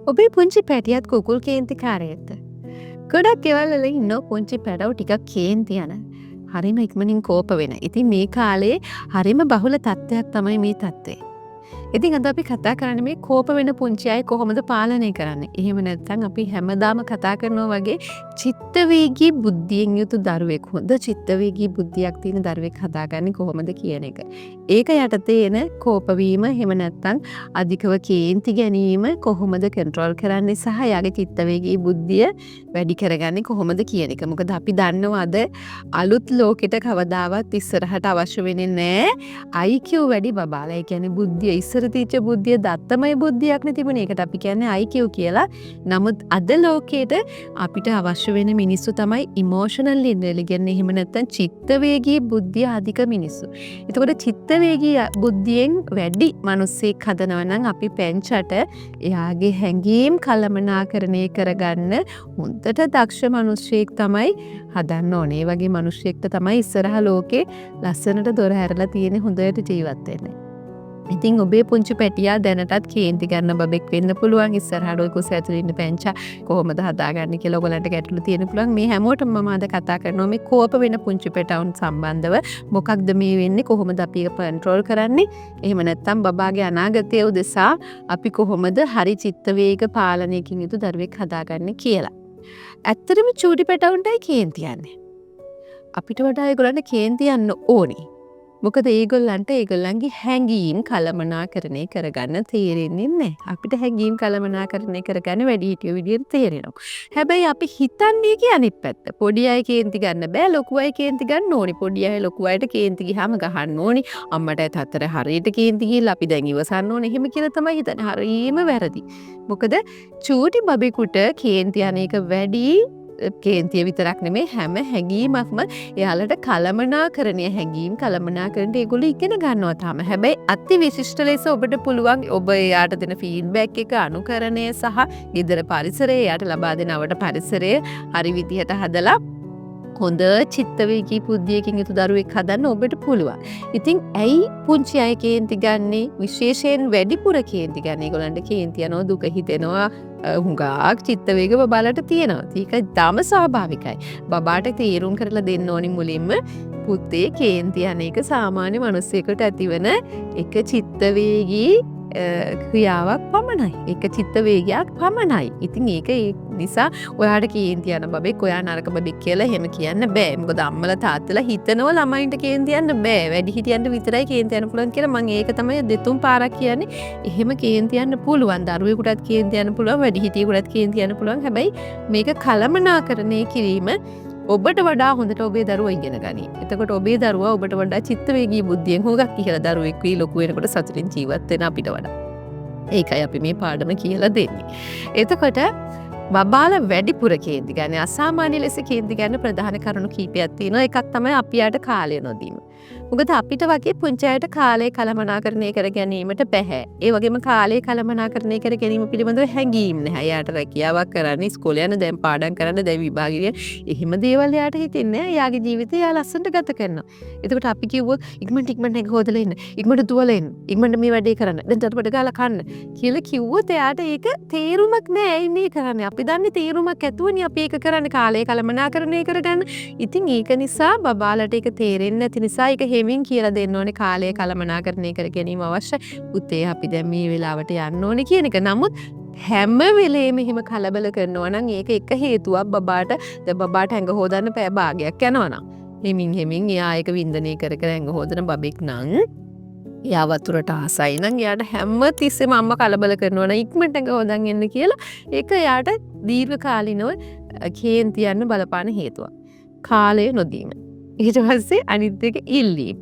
ඔබේ පුංචි පැටියත් කුකුල් කේන්ති කාරයත්ද. ගොඩක් ගෙවල්වල ඉන්නෝ පුංචි පැටව් ටිකක් කේන්ති යන. හරිම ඉක්මනින් කෝප වෙන. ඉතින් මේ කාලේ හරිම බහුල තත්ත්වයක් තමයි මේ තත්ත්වය. ඉතින් අද අපි කතා කරන්නේ මේ කෝප වෙන පුංචි අය කොහොමද පාලනය කරන්නේ. එහෙම නැත්නම් අපි හැමදාම කතා කරනවා වගේ චිත්තවේගී බුද්ධියෙන් යුතු දරුවෙක්, හොඳ චිත්තවේගී බුද්ධියක් තියෙන දරුවෙක් හදාගන්නේ කොහොමද කියන එක. ඒක යටතේ එන කෝප වීම, එහෙම නැත්නම් අධිකව කේන්ති ගැනීම කොහොමද කන්ට්‍රෝල් කරන්නේ සහ යාගේ චිත්තවේගී බුද්ධිය වැඩි කරගන්නේ කොහොමද කියන එක. මොකද අපි දන්නවා අද අලුත් ලෝකෙට කවදාවත් ඉස්සරහට අවශ්‍ය වෙන්නේ නැහැ IQ වැඩි බබාලා. ඒ කියන්නේ බුද්ධිය ඉස්සර තීච්ච බුද්ධිය දත්තමය බුද්ධියක් නේ තිබුණේ. ඒකට අපි කියන්නේ IQ කියලා. නමුත් අද ලෝකෙට අපිට අවශ්‍ය වෙන මිනිස්සු තමයි ඉමෝෂනල් ඉන්ටෙලිජන්ට්, එහෙම නැත්නම් චිත්තවේගී බුද්ධිය අධික මිනිස්සු. එතකොට චිත්තවේගී බුද්ධියෙන් වැඩි මිනිස්සෙක් හදනවා නම් අපි පැංචට එයාගේ හැඟීම් කළමනාකරණය කරගන්න හොඳට දක්ෂ මිනිස්සෙක් තමයි හදන්න ඕනේ. ඒ වගේ මිනිස්සෙක්ට තමයි ඉස්සරහ ලෝකේ ලස්සනට දොර හැරලා තියෙන්නේ, හොඳට ජීවත් වෙන්නේ. ඉතින් ඔබේ පුංචි පැටියා දැනටත් කේන්ති ගන්න බබෙක් වෙන්න පුළුවන්. ඉස්සරහට ඔය කුස ඇතුලේ ඉන්න පැංචා කොහොමද හදාගන්නේ කියලා ඔයගලන්ට ගැටලු තියෙන පුළුවන්. මේ හැමෝටම මම අද කතා කරනවා මේ කෝප වෙන පුංචි පැටවුන් සම්බන්ධව. මොකක්ද මේ වෙන්නේ, කොහොමද අපි ඒක කන්ට්‍රෝල් කරන්නේ, එහෙම නැත්නම් බබාගේ අනාගතය උදෙසා අපි කොහොමද හරි චිත්තවේග පාලනයකින් යුතු දරුවෙක් හදාගන්නේ කියලා. ඇත්තටම චූටි පැටවුන්ටයි කේන්ති යන්නේ. අපිට වඩා ඒගොල්ලන්ට කේන්ති යන්න ඕනේ. මොකද ඒගොල්ලන්ට ඒගොල්ලන්ගේ හැඟීම් කළමනාකරණය කරගන්න තේරෙන්නේ නැහැ. අපිට හැඟීම් කළමනාකරණය කරගන්න වැඩිහිටියෝ විදියට තේරෙනවා. හැබැයි අපි හිතන්නේ කි අනිත් පැත්ත. පොඩි අය කේන්ති ගන්න බෑ, ලොකු අය කේන්ති ගන්න ඕනි. පොඩි අය ලොකු අයට කේන්ති ගියාම ගහන්න ඕනි. අම්මට තාත්තට හරියට කේන්ති ගිහලා අපි දැන් ඉවසන්න ඕනේ. එහෙම කියලා තමයි හිතන්නේ. හරීම වැරදි. මොකද චූටි බබෙකුට කේන්ති යන එක වැඩි. කේන්තිය විතරක් නෙමේ, හැම හැඟීමක්ම එයාලට කළමනාකරණය, හැඟීම් කළමනාකරණයට ඒගොල්ලෝ ඉගෙන ගන්නවා තාම. හැබැයි අති විශිෂ්ට ලෙස ඔබට පුළුවන් ඔබ එයාට දෙන ෆීඩ්බැක් එක, අනුකරණය සහ ගෙදර පරිසරය, එයාට ලබා දෙන අවට පරිසරය හරි විදිහට හදලා හොඳ චිත්තවේගී බුද්ධියකින් යුතු දරුවෙක් හදන්න ඔබට පුළුවන්. ඉතින් ඇයි පුංචි අය කේන්ති ගන්නේ? විශේෂයෙන් වැඩිපුර කේන්ති ගන්නේ. ඒගොල්ලන්ට කේන්ති යනවා, දුක හිතෙනවා, හුඟක් චිත්තවේග බබාලට තියෙනවා. ඒක ඊටම ස්වාභාවිකයි. බබාට තීරුම් කරලා දෙන්න ඕනි මුලින්ම පුතේ කේන්ති යන එක සාමාන්‍ය මිනිස්සෙකුට ඇතිවන එක චිත්තවේගී ක්‍රියාවක් පමණයි. එක චිත්තවේගයක් පමණයි. ඉතින් ඒක නිසා ඔයාට කේන්ති යන බබෙක් ඔයා නරක බබෙක් කියලා එහෙම කියන්න බෑ. මොකද අම්මලා තාත්තලා හිතනවා ළමයින්ට කේන්ති යන්න බෑ. වැඩිහිටියන්ට විතරයි කේන්ති යන්න පුළුවන් කියලා. මම ඒක තමයි දෙතුන් පාරක් කියන්නේ. එහෙම කේන්ති යන්න පුළුවන්. දරුවෙකුටත් කේන්ති යන්න පුළුවන්, වැඩිහිටියෙකුටත් කේන්ති යන්න පුළුවන්. හැබැයි මේක කළමනාකරණය කිරීම ඔබට වඩා හොඳට ඔබේ දරුවා ඉගෙන ගනී. එතකොට ඔබේ දරුවා ඔබට වඩා චිත්තවේගී බුද්ධියෙන් හොඟක් ඉහළ දරුවෙක් වී ලොකු වෙනකොට සතුටින් ජීවත් වෙන අපිට වඩා. ඒකයි අපි මේ පාඩම කියලා දෙන්නේ. එතකොට බබාලා වැඩිපුර කේන්ති ගන්න, අසාමාන්‍ය ලෙස කේන්ති ගන්න ප්‍රධාන කරුණු කීපයක් තියෙනවා. එකක් තමයි අපි යාට කාලය නොදීම. මොකද අපිට වගේ පුංචි අයට කාලය කළමනාකරණය කර ගැනීමට බැහැ. ඒ වගේම කාලය කළමනාකරණය කර ගැනීම පිළිබඳව හැඟීම් නැහැ. යාට රැකියාවක් කරන්න, ඉස්කෝලේ යන, දැන් පාඩම් කරන්න, දැන් විභාගිය, එහෙම දේවල් යාට හිතෙන්නේ නැහැ. යාගේ ජීවිතය යා ලස්සනට ගත කරනවා. එතකොට අපි කිව්වොත් ඉක්මනට එක හොදලා ඉන්න, ඉක්මනට දුවලා එන්න, ඉක්මනට මේ වැඩේ කරන්න, දැන් චටපට ගාලා කන්න කියලා කිව්වොත් එයාට ඒක තේරුමක් නැහැ. ඇයි මේ කරන්නේ? අපි දන්නේ තේරුමක් ඇතුවනේ අපි ඒක කරන්නේ, කාලය කළමනාකරණය කරගන්න. ඉතින් ඒක නිසා බබාලට ඒක තේරෙන්නේ නැති නිසා ඒක හෙමින් කියලා දෙන්න ඕනේ. කාලය කළමනාකරණය කර ගැනීම අවශ්‍යයි. පුතේ අපි දැන් මේ වෙලාවට යන්න ඕනේ කියන එක. නමුත් හැම වෙලේම එහෙම කලබල කරනවා නම් ඒක එක හේතුවක්. බබාට දැන් බබාට ඇඟ හොදන්න පැය භාගයක් යනවා නම් හෙමින් එයා ඒක වින්දනය කර ඇඟ හොදන බබෙක් නම්, එයා වතුරට ආසයි නම්, එයාට හැම තිස්සෙම අම්මා කලබල කරනවා නම් ඉක්මනට ඇඟ හොදන් එන්න කියලා, ඒක එයාට දීර්ඝ කාලිනව කේන්ති යන්න බලපාන හේතුවක්. කාලය නොදීම. ඊට පස්සේ අනිත් එක ඉල්ලීම.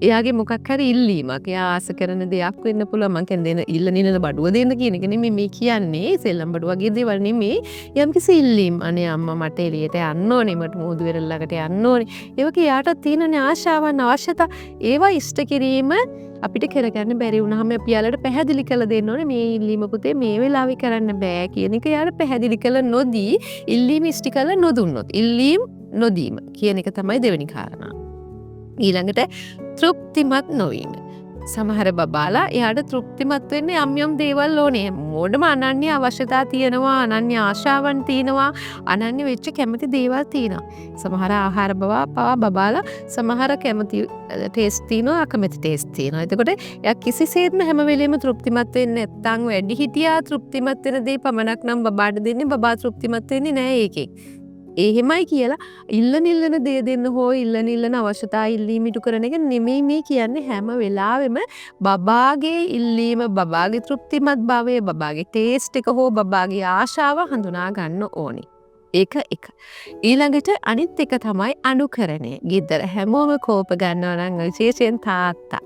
එයාගේ මොකක් හරි ඉල්ලීමක්, එයා ආස කරන දෙයක් වෙන්න පුළුවන්. මං කියන්නේ දෙන ඉල්ල නිනන බඩුව දෙන්න කියන එක නෙමෙයි මේ කියන්නේ. සෙල්ලම් බඩුව වගේ දේවල් නෙමෙයි. යම්කිසි ඉල්ලීම්. අනේ අම්මා මට එළියට යන්න ඕනේ, මට මුහුදු වෙරළ ළඟට යන්න ඕනේ. ඒ වගේ යාට තියෙන ආශාවන්, අවශ්‍යතා, ඒවා ඉෂ්ට කිරීම අපිට කරගන්න බැරි වුණාම අපි යාලට පැහැදිලි කරලා දෙන්න ඕනේ. මේ ඉල්ලීම පුතේ මේ වෙලාවේ කරන්න බෑ කියන එක යාට පැහැදිලි කරලා නොදී, ඉල්ලීම ඉෂ්ට කරලා නොදුන්නොත්, ඉල්ලීම් නොදීම කියන එක තමයි දෙවෙනි කාරණා. ඊළඟට තෘප්තිමත් නොවීම. සමහර බබාලා එයාට තෘප්තිමත් වෙන්න යම් යම් දේවල් ඕනේ. මොඩම අනන්‍ය අවශ්‍යතා තියෙනවා, අනන්‍ය ආශාවන් තියෙනවා, අනන්‍ය වෙච්ච කැමති දේවල් තියෙනවා. සමහර ආහාර පවා බබාලා සමහර කැමති ටේස්ට් තියෙනවා, අකමැති ටේස්ට් තියෙනවා. එතකොට එයා කිසිසේත්ම හැම වෙලෙම තෘප්තිමත් වෙන්නේ නැත්නම් වැඩි හිටියා තෘප්තිමත් වෙන දේ පමණක් නම් බබාට දෙන්නේ, බබා තෘප්තිමත් වෙන්නේ නැහැ ඒකෙන්. එහෙමයි කියලා ඉල්ලන දේ දෙන්න හෝ ඉල්ලන අවශ්‍යතා ඉල්ලීම ඉටු කරන එක නෙමෙයි මේ කියන්නේ. හැම වෙලාවෙම බබාගේ ඉල්ලීම, බබාගේ තෘප්තිමත් භාවය, බබාගේ ටේස්ට් එක හෝ බබාගේ ආශාව හඳුනා ගන්න ඕනේ. ඒක එක. ඊළඟට අනිත් එක තමයි අනුකරණය. ගෙදර හැමෝම කෝප ගන්නවා නම් විශේෂයෙන් තාත්තා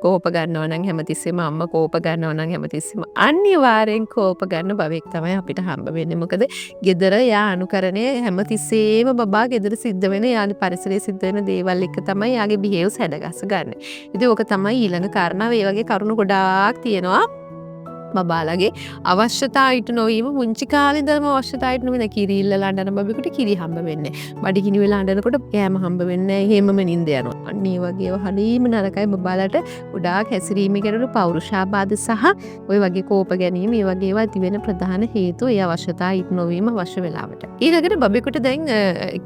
කෝප ගන්නවා නම් හැමතිස්සෙම අම්මා කෝප ගන්නවා නම් හැමතිස්සෙම අනිවාර්යෙන් කෝප ගන්න බවෙක් තමයි අපිට හම්බ වෙන්නේ. මොකද ගෙදර යා අනුකරණය හැමතිස්සෙම බබා ගෙදර සිද්ධ වෙන යානි පරිසරයේ සිද්ධ වෙන දේවල් එක තමයි යාගේ බිහේව්ස් හැඩගස්ස ගන්න. ඉතින් ඕක තමයි ඊළඟ කාරණාව. ඒ වගේ කරුණු ගොඩාක් තියෙනවා. බබාලගේ අවශ්‍යතා ඉටු නොවීම පුංචි කාලේ ඉඳන්ම අවශ්‍යතා ඉටු නොවීම. කිරි ඉල්ලලා අඬන බබෙකුට කිරි හම්බ වෙන්නේ නැහැ. බඩගිනි වෙලා අඬනකොට කෑම හම්බ වෙන්නේ නැහැ. එහෙමම නිින්ද යනවා. අන්න ඒ වගේ ඒවා හරීම නරකයි. බබාලට ගොඩාක් හැසිරීමේ ගැටලු, පෞරුෂාබාධ සහ ওই වගේ කෝප ගැනීම, මේ වගේ ඒවා ඇති වෙන ප්‍රධාන හේතුව ඒ අවශ්‍යතා ඉටු නොවීම අවශ්‍ය වෙලාවට. ඊළඟට බබෙකුට දැන්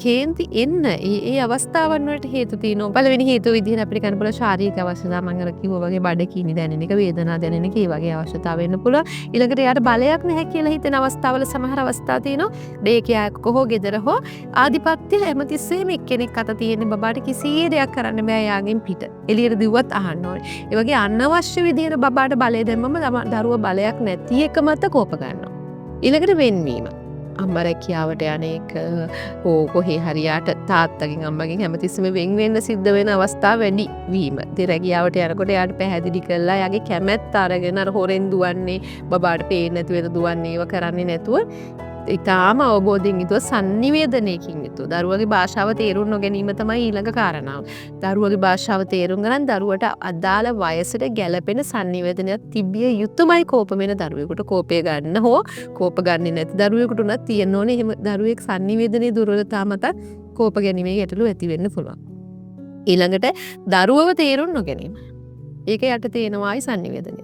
කේන්ති එන්න ඒ අවස්ථාවන් වලට හේතු තියෙනවා. පළවෙනි හේතුව විදිහට අපිට ගන්න පුළුවන් ශාරීරික අවශ්‍යතා. මම අර කිව්වා වගේ බඩගිනි දැනෙන එක, වේදනාව දැනෙන එක, ඒ වගේ අවශ්‍යතා වෙන්න පුළුවන්. ඊළඟට එයාට බලයක් නැහැ කියලා හිතෙන අවස්ථාවල සමහර අවස්ථා තියෙනවා. ඩේකයක් හෝ ගෙදර හෝ ආධිපත්‍ය හැමතිස්සෙම එක්කෙනෙක් අත තියෙන බබාට කිසි දෙයක් කරන්න බෑ යාගෙන් පිට. එළියට දිව්වත් අහන්න ඕනේ. ඒ වගේ අනවශ්‍ය විදිහට බබාට බලය දැම්මම දරුවා බලයක් නැති එක මත කෝප ගන්නවා. ඊළඟට වෙන්වීම. අම්මා රැකියාවට යන එක හෝ කොහේ හරියට තාත්තගෙන් අම්මගෙන් හැමතිස්සෙම වෙන් වෙන්න සිද්ධ වෙන අවස්ථා වැඩි වීම. ඉතින් රැකියාවට යනකොට එයාට පැහැදිලි කරලා එයාගේ කැමැත්ත අරගෙන අර හොරෙන් දුවන්නේ, බබාට පේන්නේ නැති වෙන දුවන්නේ, ඒව කරන්නේ නැතුව ඉතාම අවබෝධයෙන් යුතුව සංනිවේදනයකින් යුතුව දරුවගේ භාෂාව තේරුම් නොගැනීම තමයි ඊළඟ කාරණාව. දරුවගේ භාෂාව තේරුම් ගන්න දරුවට අදාළ වයසට ගැළපෙන සංනිවේදනයක් තිබිය යුතුමයි. කෝප වෙන දරුවෙකුට කෝපය ගන්න හෝ කෝප ගන්නේ නැති දරුවෙකුට උනත් තියෙන්න ඕනේ. එහෙම දරුවෙක් සංනිවේදනයේ දුර්වලතාව මත කෝප ගැනීමේ ගැටලු ඇති වෙන්න පුළුවන්. ඊළඟට දරුවව තේරුම් නොගැනීම. ඒක යට තේනවායි සංනිවේදනය.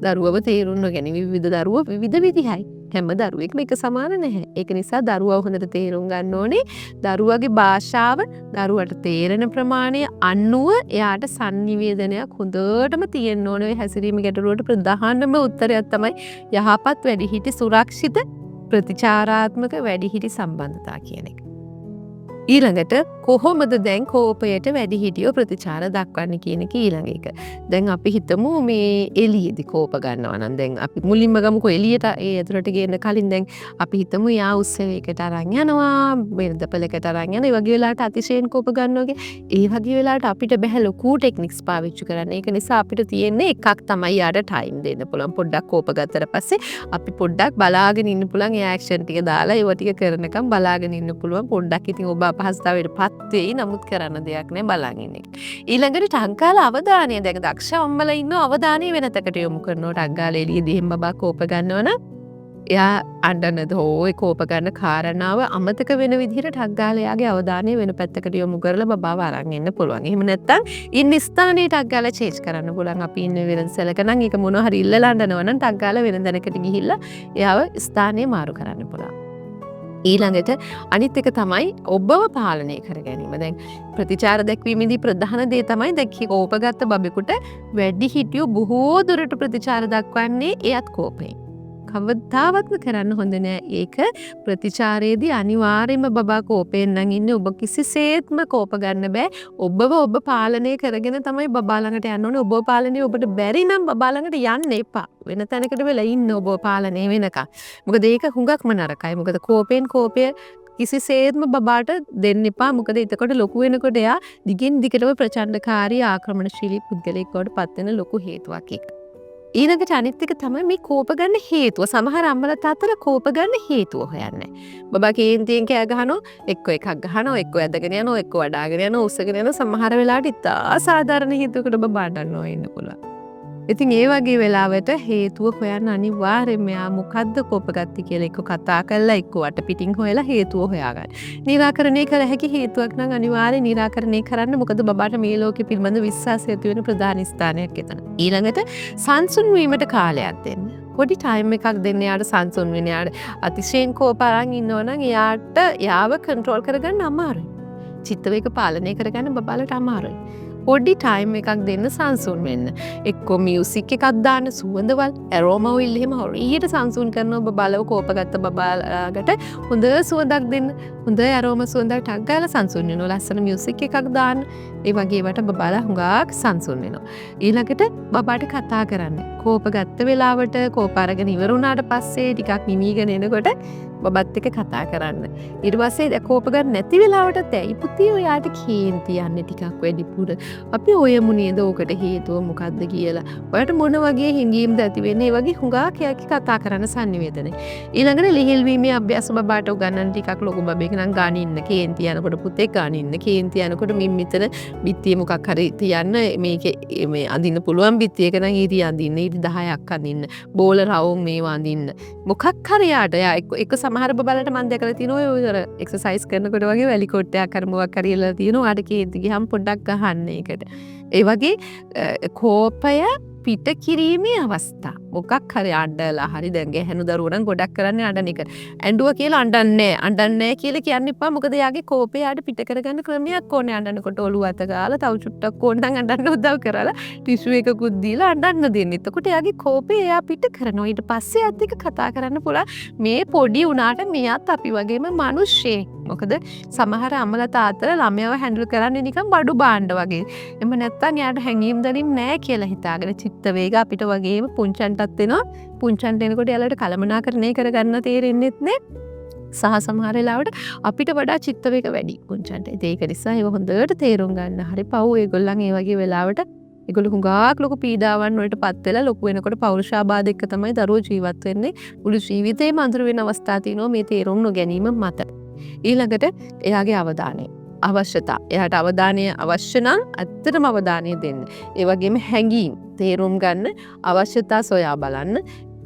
දරුවව තේරුම් නොගැනීම. විවිධ දරුවෝ විවිධ විදිහයි. හැම දරුවෙක්ම එක සමාන නැහැ. ඒක නිසා දරුවව හොඳට තේරුම් ගන්න ඕනේ. දරුවගේ භාෂාව දරුවට තේරෙන ප්‍රමාණය අනුව එයාට සංනිවේදනයක් හොඳටම තියෙන්න ඕනේ. හැසිරීම ගැටලුවට ප්‍රධානම උත්තරයක් තමයි යහපත් වැඩිහිටි සුරක්ෂිත ප්‍රතිචාරාත්මක වැඩිහිටි සම්බන්ධතා කියන එක. ඊළඟට කොහොමද දැන් කෝපයට වැඩිහිටියෝ ප්‍රතිචාර දක්වන්නේ කියන එක ඊළඟ එක. දැන් අපි හිතමු මේ එළියේදී කෝප ගන්නවා නම් දැන් අපි මුලින්ම ගමුකෝ එළියට ඒ ඇතුළට ගේන්න කලින් දැන් අපි හිතමු යා උත්සවයකට අරන් යනවා, බෙරදපලකට අරන් යනවා. ඒ වගේ වෙලාවට අතිශයින් කෝප ගන්නවා වගේ. ඒ වගේ වෙලාවට අපිට බෑ ලොකු ටෙක්නික්ස් පාවිච්චි කරන්න. ඒක නිසා අපිට තියෙන්නේ එකක් තමයි යාට ටයිම් දෙන්න පුළුවන්. පොඩ්ඩක් කෝප ගත්තට පස්සේ අපි පොඩ්ඩක් බලාගෙන ඉන්න පුළුවන්. ඒ ඇක්ෂන් ටික දාලා ඒව ටික කරනකම් බලාගෙන ඉන්න පුළුවන්. පොඩ්ඩක් ඉතින් ඔබ අපහසුතාවයට පත් වෙයි. නමුත් කරන්න දෙයක් නෑ බලන් ඉන්න එක. ඊළඟට ටංකාල අවධානය දැන් දක්ෂ අම්මලා ඉන්නව අවධානය වෙනතකට යොමු කරනවා. ටංකාල එළියේදී එහෙම බබා කෝප ගන්නවනම් එයා අඬනද හෝ ඒ කෝප ගන්න කාරණාව අමතක වෙන විදිහට ටංකාල එයාගේ අවධානය වෙන පැත්තකට යොමු කරලා බබාව අරන් එන්න පුළුවන්. එහෙම නැත්නම් ඉන්න ස්ථානයේ ටංකාල චේන්ජ් කරන්න පුළුවන්. අපි ඉන්න වෙනසලක නම් ඒක මොනවා හරි ඉල්ලලා අඬනවා නම් ටංකාල වෙන දැනකට ගිහිල්ලා එයාව ස්ථානය මාරු කරන්න පුළුවන්. ඊළඟට අනිත් එක තමයි ඔබව පාලනය කර ගැනීම. දැන් ප්‍රතිචාර දැක්වීමේදී ප්‍රධාන දේ තමයි දැන් කෝපගත් බබෙකුට වැඩිහිටියෝ බොහෝ දුරට ප්‍රතිචාර දක්වන්නේ එයත් කෝපයෙන්. කවදාවත්ම කරන්න හොඳ නෑ ඒක. ප්‍රතිචාරයේදී අනිවාර්යයෙන්ම බබා කෝපයෙන් නම් ඉන්නේ. ඔබ කිසිසේත්ම කෝප ගන්න බෑ. ඔබව ඔබ පාලනය කරගෙන තමයි බබා ළඟට යන්න ඕනේ. ඔබ පාලනය ඔබට බැරි නම් බබා ළඟට යන්න එපා. වෙන තැනකට වෙලා ඉන්න ඔබ පාලනය වෙනකන්. මොකද ඒක හුඟක්ම නරකයි. මොකද කෝපය කිසිසේත්ම බබාට දෙන්න එපා. මොකද එතකොට ලොකු වෙනකොට එයා දිගින් දිගටම ප්‍රචණ්ඩකාරී ආක්‍රමණශීලී පුද්ගලයෙක් බවට පත් වෙන ලොකු හේතුවක් ඒක. ඊළඟට අනිත් එක තමයි මේ කෝප ගන්න හේතුව. සමහර අම්මලා තාත්තලා කෝප ගන්න හේතුව හොයන්නේ. බබා කේන්තියෙන් කෑ ගහනවා, එක්ක එකක් ගහනවා, එක්ක ඇදගෙන යනවා, එක්ක වඩාගෙන යනවා, උස්සගෙන යනවා. සමහර වෙලාවට ඉතා සාධාරණ හේතුවකට බබා අඬනවා ඉන්න පුළුවන්. ඉතින් ඒ වගේ වෙලාවට හේතුව හොයන්න අනිවාර්යෙන්ම මෙයා මොකද්ද කෝපගත්තේ කියලා එක්ක කතා කරලා එක්ක වටපිටින් හොයලා හේතුව හොයාගන්න. නිරාකරණය කළ හැකි හේතුවක් නම් අනිවාර්යෙන් නිරාකරණය කරන්න. මොකද බබාට මේ ලෝකෙ පිළිබඳ විශ්වාසය ඇති වෙන ප්‍රධාන ස්ථානයක් එතන. ඊළඟට සංසුන් වීමට කාලයක් දෙන්න. පොඩි ටයිම් එකක් දෙන්න යාට සංසුන් වෙන්න. යාට අතිශයින් කෝප අරන් ඉන්නවනම් එයාට යාව කන්ට්‍රෝල් කරගන්න අමාරුයි. චිත්ත වේග පාලනය කරගන්න බබාලට අමාරුයි. පොඩි ටයිම් එකක් දෙන්න සංසුන් වෙන්න. එක්කෝ මියුසික් එකක් දාන්න සුවඳවල් ඇරෝමා ඔයිල් එහෙම හරියට සංසුන් කරනවා බබාලව කෝපගත්ත බබාලට හොඳ සුවඳක් දෙන්න. හොඳ ඇරෝමා සුවඳක් ටක් ගාලා සංසුන් වෙනවා. ලස්සන මියුසික් එකක් දාන්න. ඒ වගේ වට බබාලා හුඟක් සංසුන් වෙනවා. ඊළඟට බබාට කතා කරන්න. කෝපගත්ත වෙලාවට කෝප අරගෙන ඉවර වුණාට පස්සේ ටිකක් නිමීගෙන එනකොට බබත් එක්ක කතා කරන්න. ඊට පස්සේ කෝප ගන්න නැති වෙලාවටත් ඇයි පුතේ ඔයාට කේන්ති යන්නේ ටිකක් වැඩිපුර. අපි ඔයමු නේද ඕකට හේතුව මොකද්ද කියලා. ඔයාට මොන වගේ හිඟීම්ද ඇති වෙන්නේ? ඒ වගේ හුඟක් යාකි කතා කරන්න sannivedana. ඊළඟට ලිහිල් වීමේ අභ්‍යාස බබාට උගන්වන්න ටිකක් ලොකු බබෙක් නම් ගාන ඉන්න. කේන්ති යනකොට පුතේ ගාන ඉන්න. කේන්ති යනකොට මින් මෙතන බිත්තිය මොකක් හරි තියන්න මේකේ මේ අඳින්න පුළුවන් බිත්තියක නම් ඊටි අඳින්න. ඊටි 10ක් අඳින්න. බෝල රවුම් මේවා අඳින්න. මොකක් හරි යාට එක සමහර බබලට මම දැකලා තියෙනවා ඔය එක්සර්සයිස් කරනකොට වගේ වැලි කොටයක් අර මොකක් හරි එලා තියෙනවා. ආට කේන්ති ගියම් පොඩ්ඩක් ගහන්න ඒකට. ඒ වගේ කෝපය පිට කිරීමේ අවස්ථා. මොකක් හරි අඬලා හරි දැන් ගැහණු දරුවෝ නම් ගොඩක් කරන්නේ අඬන එක. ඇඬුවා කියලා අඬන්නේ කියලා කියන්න එපා. මොකද යාගේ කෝපය යාට පිට කරගන්න ක්‍රමයක් ඕනේ. අඬනකොට ඔළුව අත ගාලා තව චුට්ටක් ඕන නම් අඬන්න උදව් කරලා ටිෂු එකකුත් දීලා අඬන්න දෙන්න. එතකොට යාගේ කෝපය එයා පිට කරනවා. ඊට පස්සේ යාත් එක්ක කතා කරන්න පුළුවන්. මේ පොඩි උනාට මෙයාත් අපි වගේම මිනිස්සෙක්. මොකද සමහර අම්මලා තාත්තලා ළමයව හැන්ඩල් කරන්නේ නිකන් බඩු බාණ්ඩ වගේ. එම නැත්තම් යාට හැංගීම් දරින් නැහැ කියලා හිතාගෙන චිත්ත වේග අපිට වගේම පුංචන්ටත් එනවා. පුංචන්ට එනකොට යාලට කලමනාකරණය කරගන්න තේරෙන්නෙත් නෑ. සහ සමහර වෙලාවට අපිට වඩා චිත්ත වේග වැඩි පුංචන්ට. ඒක නිසා ඒක හොඳට තේරුම් ගන්න. හරි පව් ඒගොල්ලන් ඒ වගේ වෙලාවට ඒගොල්ලෝ හුඟක් ලොකු පීඩාවන් වලට පත් වෙලා ලොකු වෙනකොට පෞරුෂාබාධ එක්ක තමයි දරුවෝ ජීවත් වෙන්නේ. මුළු ජීවිතේම අඳුර වෙන අවස්ථා තියෙනවා මේ තේරුම් නොගැනීම මත. ඊළඟට එයාගේ අවධානය අවශ්‍යතා. එයාට අවධානය අවශ්‍ය නම් ඇත්තටම අවධානය දෙන්න. ඒ වගේම හැඟීම් තේරුම් ගන්න අවශ්‍යතා සොයා බලන්න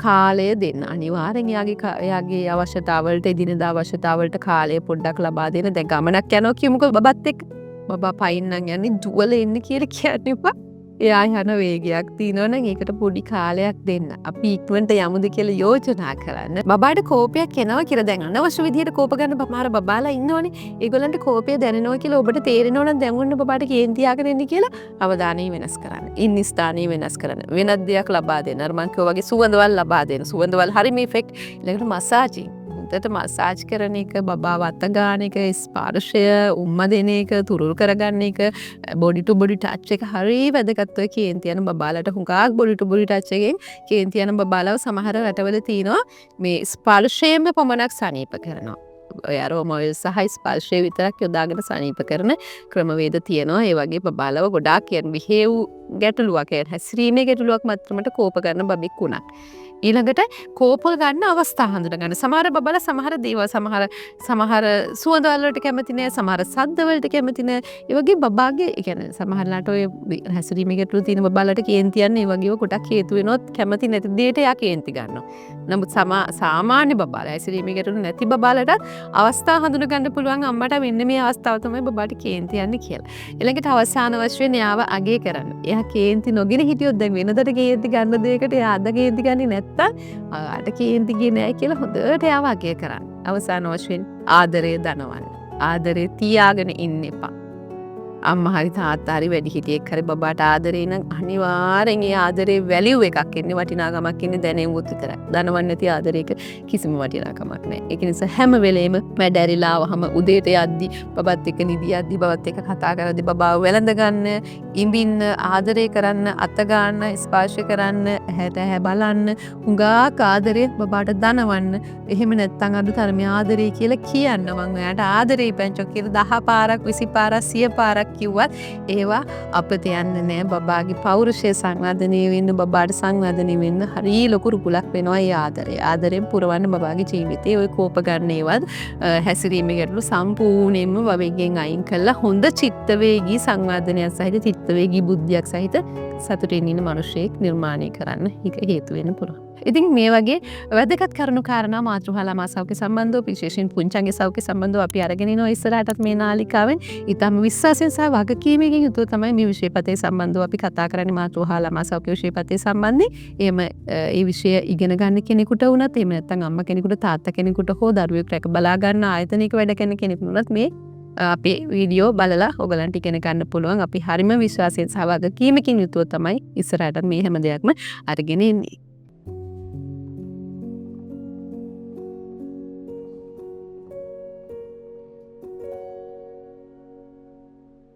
කාලය දෙන්න. අනිවාර්යෙන් එයාගේ අවශ්‍යතාවලට එදිනෙදා අවශ්‍යතාවලට කාලය පොඩ්ඩක් ලබා දෙන්න. දැන් ගමනක් යනවා කියමුකෝ බබත් එක්ක. බබා පයින් නම් යන්නේ දුවල එන්න කියලා කියන්න එපා. එයා යන වේගයක් තියෙනවනම් ඒකට පොඩි කාලයක් දෙන්න. අපි ඉක්මනට යමුද කියලා යෝජනා කරන්න. බබාට කෝපයක් එනවා කියලා දැන් අනවශ්‍ය විදිහට කෝප ගන්න බමාර බබාලා ඉන්නවනේ. ඒගොල්ලන්ට කෝපය දැනෙනවා කියලා ඔබට තේරෙනවා නම් දැන් ඔන්න බබාට කේන්තියාගෙන ඉන්න කියලා අවධානය වෙනස් කරන්න. ඉන්න ස්ථානය වෙනස් කරන්න. වෙනත් දෙයක් ලබා දෙන්න. අර මං කිව්වා වගේ සුවඳවල් ලබා දෙන්න. සුවඳවල් හරිම ඉෆෙක්ට්. ඊළඟට මසාජින්. හොඳට මසාජ් කරන එක, බබාව අත ගන්න එක, ස්පර්ශය, උම්ම දෙන එක, තුරුල් කරගන්න එක, බොඩි ටු බොඩි ටච් එක හරි වැදගත්. ඔය කේන්ති යන බබාලට හුඟක් බොඩි ටු බොඩි ටච් එකෙන් කේන්ති යන බබාලව සමහර රටවල තියෙනවා මේ ස්පර්ශයෙන්ම පමණක් සනීප කරනවා. ඔය අරෝමා ඔයිල් සහ ස්පර්ශය විතරක් යොදාගෙන සනීප කරන ක්‍රමවේද තියෙනවා. ඒ වගේ බබාලව ගොඩාක් කියන්නේ විහෙව් ගැටලුවක්, හැසිරීමේ ගැටලුවක් මතරමට කෝප කරන බබෙක් වුණා. ඊළඟට කෝපල් ගන්න අවස්ථා හඳුනා ගන්න. සමහර බබලා සමහර දේවල් සමහර සුවඳවල් වලට කැමති නෑ, සමහර සද්ද වලට කැමති නෑ. ඒ වගේ බබාගේ ඒ කියන්නේ සමහරලාට ඔය හැසිරීමේ ගැටලු තියෙන බබාලට කේන්ති යන්නේ ඒ වගේව කොටක් හේතු වෙනොත් කැමති නැති දෙයට යා කේන්ති ගන්නවා. නමුත් සාමාන්‍ය බබාලා හැසිරීමේ ගැටලු නැති බබාලට අවස්ථා හඳුනා ගන්න පුළුවන් අම්මට මෙන්න මේ අවස්ථාව තමයි බබාට කේන්ති යන්නේ කියලා. ඊළඟට අවසාන වශයෙන් යාව අගේ කරන්න. එයා කේන්ති නොගෙන හිටියොත් දැන් වෙනදට කේන්ති ගන්න දෙයකට එයා අද කේන්ති ගන්නේ නැත්නම් අට කේන්ති ගියේ නැහැ කියලා හොඳට එයාව අගය කරන්න. අවසාන වශයෙන් ආදරය දනවන්න. ආදරේ තියාගෙන ඉන්න එපා. අම්මා හරි තාත්තා හරි වැඩිහිටියෙක් හරි බබාට ආදරේ නම් අනිවාර්යෙන් ඒ ආදරේ වැලියු එකක් එන්නේ, වටිනාකමක් එන්නේ දැනෙමුත් විතරයි. දනවන්නේ නැති ආදරයක කිසිම වටිනාකමක් නැහැ. ඒක නිසා හැම වෙලේම මැඩැරිලා වහම උදේට යද්දි බබත් එක්ක නිදියද්දි බබත් එක්ක කතා කරද්දි බබාව වැළඳ ගන්න, ඉඹින්න, ආදරේ කරන්න, අත ගන්න, ස්පර්ශ කරන්න, ඇහැට ඇහැ බලන්න, හුඟක් ආදරේ බබාට දනවන්න. එහෙම නැත්නම් අද තරමේ ආදරේ කියලා කියන්න. මම ඔයාට ආදරේ පැංචෝ කියලා 10 පාරක් 20 පාරක් 100 පාරක් කිව්වත් ඒවා අපත යන්නේ නැහැ. බබාගේ පෞරුෂය සංවර්ධනය වෙන්න, බබාට සංවර්ධනය වෙන්න හරි ලොකු රුකුලක් වෙනවා ඒ ආදරය. ආදරයෙන් පුරවන්න බබාගේ ජීවිතේ ඔය කෝප ගන්න ඒවත් හැසිරීමේ ගැටලු සම්පූර්ණයෙන්ම බබෙක්ගෙන් අයින් කළා හොඳ චිත්තවේගී සංවර්ධනයක් සහිත චිත්තවේගී බුද්ධියක් සහිත සතුටින් ඉන්න මිනිසෙක් නිර්මාණය කරන්න ඒක හේතු වෙන්න පුළුවන්. ඉතින් මේ වගේ වැදගත් කරුණු කාරණා මාතෘහා ළමා සෞඛ්‍ය සම්බන්ධව විශේෂයෙන් පුංචාගේ සෞඛ්‍ය සම්බන්ධව අපි අරගෙන ඉනවා ඉස්සරහටත් මේ නාලිකාවෙන්. ඊටම විශ්වාසයෙන් සහ වගකීමකින් යුතුව තමයි මේ විෂයපතේ සම්බන්ධව අපි කතා කරන්නේ මාතෘහා ළමා සෞඛ්‍ය විෂයපතේ සම්බන්ධයෙන්. එහෙම ඒ විෂය ඉගෙන ගන්න කෙනෙකුට වුණත් එහෙම නැත්නම් අම්මා කෙනෙකුට තාත්තා කෙනෙකුට හෝ දරුවෙක් රැක බලා ගන්න ආයතනයක වැඩ කරන කෙනෙකුට වුණත් මේ අපේ වීඩියෝ බලලා ඔයගලන්ට ඉගෙන ගන්න පුළුවන්. අපි හරිම විශ්වාසයෙන් සහ වගකීමකින් යුතුව තමයි ඉස්සරහට මේ හැම දෙයක්ම අරගෙන එන්නේ.